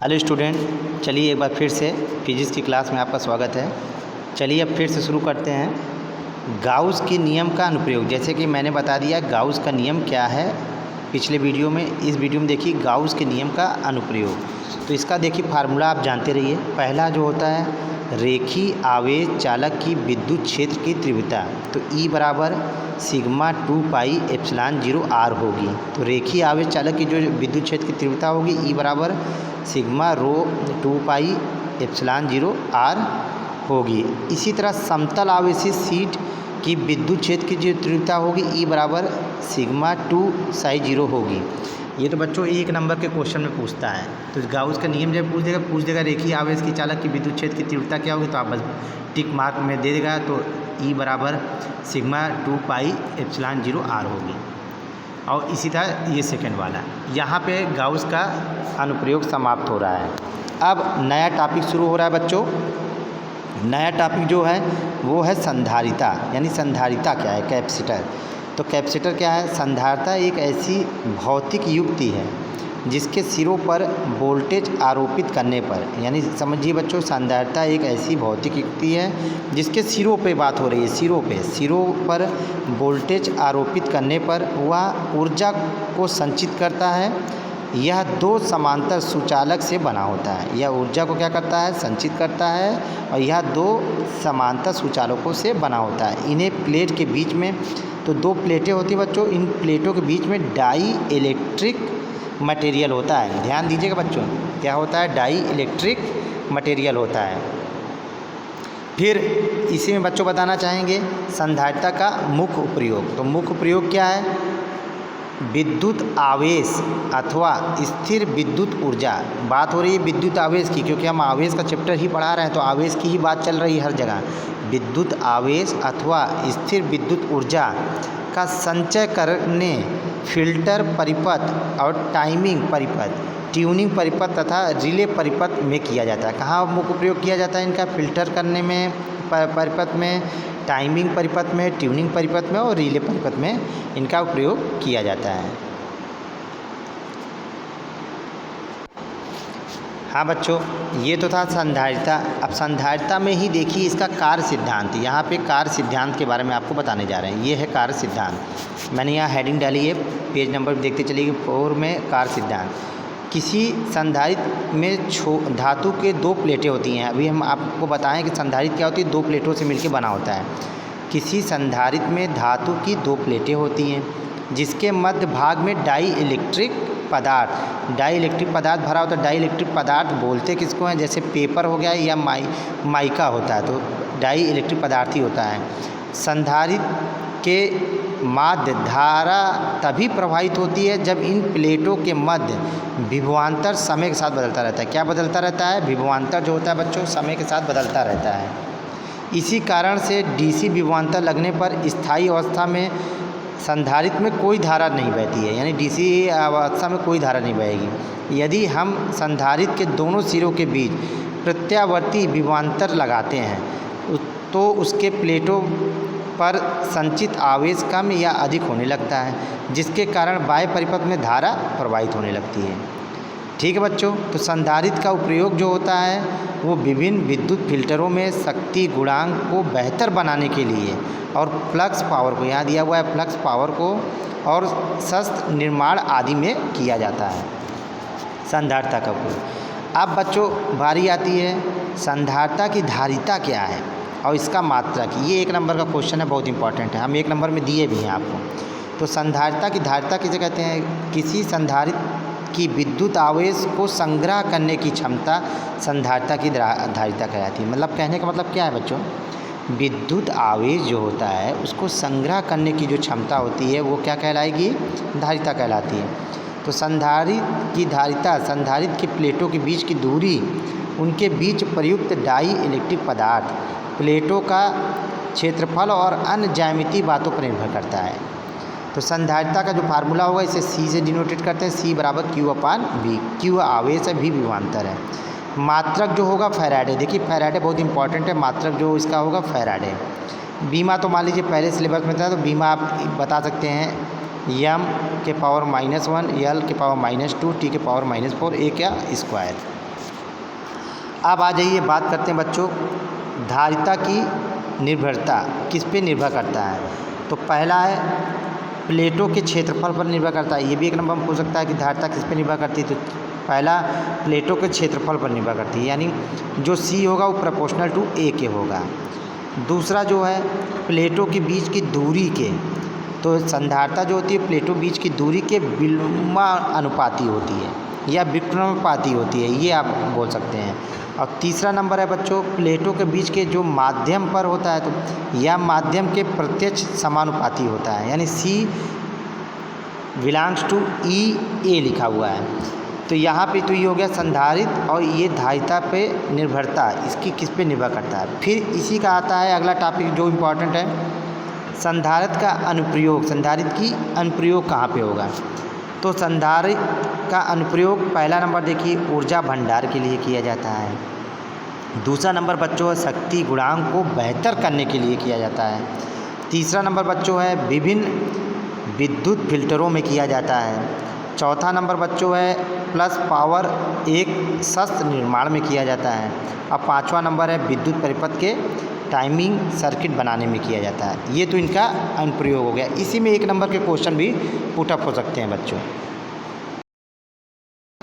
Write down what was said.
Hello student, चलिए एक बार फिर से फिजिक्स की क्लास में आपका स्वागत है। चलिए अब फिर से शुरू करते हैं गाउस के नियम का अनुप्रयोग। जैसे कि मैंने बता दिया गाउस का नियम क्या है पिछले वीडियो में, इस वीडियो में देखिए गाउस के नियम का अनुप्रयोग। तो इसका देखिए फार्मूला आप जानते रहिए। पहला जो होता है रेखीय आवेश चालक की विद्युत क्षेत्र की तीव्रता, तो E बराबर सिग्मा 2 पाई एप्सिलॉन 0 R होगी। तो रेखीय आवेश चालक की जो विद्युत क्षेत्र की तीव्रता होगी E बराबर सिग्मा रो 2 पाई एप्सिलॉन 0 R होगी। इसी तरह समतल आवेशित शीट की विद्युत क्षेत्र की जो तीव्रता होगी E बराबर सिग्मा 2 साई 0 होगी। ये तो बच्चों एक नंबर के क्वेश्चन में पूछता है। तो गाउस का नियम जब पूछ देगा रेखीय आवेश की चालक की विद्युत क्षेत्र की तीव्रता क्या होगी, तो आप बस टिक मार्क में दे देगा। तो E बराबर सिग्मा 2 पाई एप्सिलॉन 0 R होगी। और इसी तरह ये सेकंड वाला, यहाँ पे गाउस का अनुप्रयोग समाप्त हो रहा है। अब नया टॉपिक शुरू हो रहा है बच्चों। नया टॉपिक जो है वो है संधारिता। यानी संधारिता क्या है, कैपेसिटर। तो कैपेसिटर क्या है, संधारिता एक ऐसी भौतिक युक्ति है जिसके सिरों पर वोल्टेज आरोपित करने पर, यानी समझिए बच्चों संधारिता एक ऐसी भौतिक युक्ति है जिसके सिरों पे बात हो रही है, सिरों पर वोल्टेज आरोपित करने पर वह ऊर्जा को संचित करता है। यह दो समांतर सुचालक से बना होता है। यह ऊर्जा को क्या करता है, संचित करता है, और यह दो समांतर सुचालकों से बना होता है। इन्हें प्लेट के बीच में, तो दो प्लेटें होती हैं बच्चों, इन प्लेटों के बीच में डाई इलेक्ट्रिक मटेरियल होता है। ध्यान दीजिएगा बच्चों, क्या होता है, डाई इलेक्ट्रिक मटेरियल होता है। फिर इसी में बच्चों बताना चाहेंगे संधारिता का मुख्य उपयोग। तो मुख्य उपयोग क्या है, विद्युत आवेश अथवा स्थिर विद्युत ऊर्जा। बात हो रही है विद्युत आवेश की, क्योंकि हम आवेश का चैप्टर ही पढ़ा रहे हैं, तो आवेश की ही बात चल रही है हर जगह। विद्युत आवेश अथवा स्थिर विद्युत ऊर्जा का संचय करने फिल्टर परिपथ और टाइमिंग परिपथ, ट्यूनिंग परिपथ तथा रिले परिपथ में किया जाता है। कहाँ मुख्य उपयोग किया जाता है इनका, फिल्टर करने में, परिपथ में, टाइमिंग परिपथ में, ट्यूनिंग परिपथ में और रिले परिपथ में इनका उपयोग किया जाता है। हाँ बच्चों, ये तो था संधारिता। अब संधारिता में ही देखिए इसका कार्य सिद्धांत। यहाँ पे कार्य सिद्धांत के बारे में आपको बताने जा रहे हैं। ये है कार्य सिद्धांत। मैंने यहाँ हेडिंग डाली है, पेज नंबर देखते चलिए 4 में कार्य सिद्धांत। किसी संधारित्र में धातु के दो प्लेटें होती हैं। अभी हम आपको बताएं कि संधारित्र क्या होती है, दो प्लेटों से मिलकर बना होता है। किसी संधारित्र में धातु की दो प्लेटें होती हैं जिसके मध्य भाग में डाई इलेक्ट्रिक पदार्थ भरा होता है। डाई इलेक्ट्रिक पदार्थ बोलते किसको हैं, जैसे पेपर हो गया या माइका होता है, तो डाई इलेक्ट्रिक पदार्थ ही होता है। संधारित्र के माध्य धारा तभी प्रवाहित होती है जब इन प्लेटों के मध्य विभवांतर समय के साथ बदलता रहता है। क्या बदलता रहता है, विभवांतर जो होता है बच्चों समय के साथ बदलता रहता है। इसी कारण से डीसी विभवांतर लगने पर स्थायी अवस्था में संधारित्र में कोई धारा नहीं बहती है, यानी डीसी अवस्था में कोई धारा नहीं बहेगी। यदि हम संधारित्र के दोनों सिरों के बीच प्रत्यावर्ती विभवांतर लगाते हैं तो उसके प्लेटों पर संचित आवेश कम या अधिक होने लगता है, जिसके कारण बाह्य परिपथ में धारा प्रवाहित होने लगती है। ठीक है बच्चों, तो संधारित्र का उपयोग जो होता है वो विभिन्न विद्युत फिल्टरों में शक्ति गुणांक को बेहतर बनाने के लिए और फ्लक्स पावर को, यहाँ दिया हुआ है फ्लक्स पावर को, और शस्त्र निर्माण आदि में किया जाता है संधारित्र का उपयोग। अब बच्चों बारी आती है संधारित्र की धारिता क्या है और इसका मात्रक। ये एक नंबर का क्वेश्चन है, बहुत इंपॉर्टेंट है, हम एक नंबर में दिए भी हैं आपको। तो संधारित्र की धारिता किसे कहते हैं, किसी संधारित्र की विद्युत आवेश को संग्रह करने की क्षमता संधारित्र की धारिता कहलाती है। मतलब कहने का मतलब क्या है बच्चों, विद्युत आवेश जो होता है उसको संग्रह करने की जो क्षमता होती है वो क्या कहलाएगी, धारिता कहलाती है। तो संधारित्र की धारिता संधारित्र की प्लेटों के बीच की दूरी, उनके बीच प्रयुक्त डाई इलेक्ट्रिक पदार्थ, प्लेटों का क्षेत्रफल और अन्य ज्यामितीय बातों पर निर्भर करता है। तो संधारिता का जो फार्मूला होगा इसे C से डिनोटेट करते हैं, C बराबर Q/V। Q आवेश है, V विभवांतर है। मात्रक जो होगा फैराडे। देखिए फैराडे बहुत इंपॉर्टेंट है, मात्रक जो इसका होगा फैराडे। बीमा तो मान लीजिए पहले सिलेबस में था, तो बीमा आप बता सकते हैं m के पावर -1, l के पावर -2, t के पावर -4, a का स्क्वायर। अब आ जाइए, बात करते हैं बच्चों धारिता की निर्भरता किस पे निर्भर करता है। तो पहला है प्लेटों के क्षेत्रफल पर निर्भर करता है। ये भी एक नंबर में पूछ सकता है कि धारिता किस पे निर्भर करती है। तो पहला प्लेटों के क्षेत्रफल पर निर्भर करती है, यानी जो सी होगा वो प्रोपोर्शनल टू ए के होगा। दूसरा जो है प्लेटों के बीच की दूरी के, तो संधारिता जो होती है प्लेटों बीच की दूरी के विलोमानुपाती होती है या विक्रमानुपाती होती है, ये आप बोल सकते हैं। और तीसरा नंबर है बच्चों प्लेटों के बीच के जो माध्यम पर होता है, तो यह माध्यम के प्रत्यक्ष समानुपाती होता है, यानी सी बिलोंग्स टू ई ए लिखा हुआ है। तो यहाँ पे तो ये हो गया संधारित, और ये धारिता पे निर्भरता इसकी किस पे निर्भर करता है। फिर इसी का आता है अगला टॉपिक जो इम्पोर्टेंट है, संधारित्र का अनुप्रयोग। संधारित्र की अनुप्रयोग कहाँ पे होगा। तो संधारित्र का अनुप्रयोग पहला नंबर देखिए ऊर्जा भंडार के लिए किया जाता है। दूसरा नंबर बच्चों है शक्ति गुणांक को बेहतर करने के लिए किया जाता है। तीसरा नंबर बच्चों है विभिन्न विद्युत फिल्टरों में किया जाता है। चौथा नंबर बच्चों है प्लस पावर एक शस्त्र निर्माण में किया जाता है। अब पांचवा नंबर है विद्युत परिपथ के टाइमिंग सर्किट बनाने में किया जाता है। ये तो इनका अनुप्रयोग हो गया। इसी में एक नंबर के क्वेश्चन भी पुटअप हो सकते हैं बच्चों।